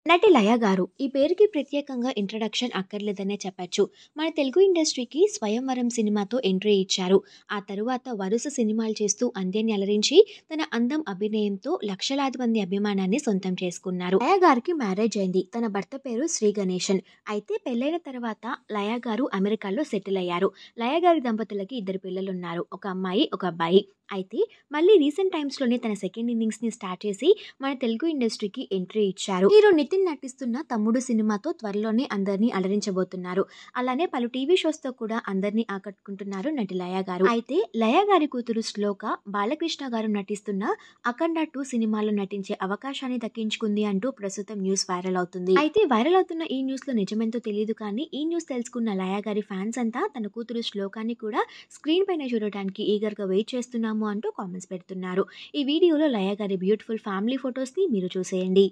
నటి లయ గారు. ఈ పేరుకి ప్రత్యేకంగా ఇంట్రడక్షన్ అక్కర్లేదనే చెప్పొచ్చు. మన తెలుగు ఇండస్ట్రీకి 'స్వయంవరం' సినిమాతో ఎంట్రీ ఇచ్చారు. ఆ తరువాత వరుస సినిమాలు చేస్తూ అందరిని అలరించి తన అందం, అభినయంతో లక్షలాది మంది అభిమానాన్ని సొంతం చేసుకున్నారు. లయ గారికి మ్యారేజ్ అయింది. తన భర్త పేరు శ్రీ గణేశన్. అయితే పెళ్లైన తర్వాత లయ గారు అమెరికాలో సెటిల్ అయ్యారు. లయ గారి దంపతులకి 2 పిల్లలున్నారు. ఒక అమ్మాయి, ఒక అబ్బాయి. అయితే మళ్ళీ రీసెంట్ టైమ్స్‌లోనే తన సెకండ్ ఇన్నింగ్స్‌ని స్టార్ట్ చేసి మన తెలుగు ఇండస్ట్రీకి ఎంట్రీ ఇచ్చారు. హీరో నితిన్ నటిస్తున్న 'తమ్ముడు' సినిమాతో త్వరలోనే అందరినీ అలరించబోతున్నారు. అలానే పలు టీవీ షోస్‌తో కూడా అందరినీ ఆకట్టుకుంటున్నారు నటి లయ గారు. అయితే లయ గారి కూతురు శ్లోక బాలకృష్ణ గారు నటిస్తున్న 'అఖండ 2' సినిమాలో నటించే అవకాశాన్ని దక్కించుకుంది అంటూ ప్రస్తుతం న్యూస్ వైరల్ అవుతుంది. అయితే వైరల్ అవుతున్న ఈ న్యూస్‌లో నిజమెంతో తెలియదు కానీ ఈ న్యూస్ తెలుసుకున్న లయ గారి ఫ్యాన్స్ అంతా తన కూతురు శ్లోకాని కూడా స్క్రీన్ పైన చూడటానికి ఈగర్‌గా వెయిట్ చేస్తున్నాము అంటూ కామెంట్స్ పెడుతున్నారు. ఈ వీడియోలో లయ గారి బ్యూటిఫుల్ ఫ్యామిలీ ఫొటోస్‌ని మీరు చూసేయండి.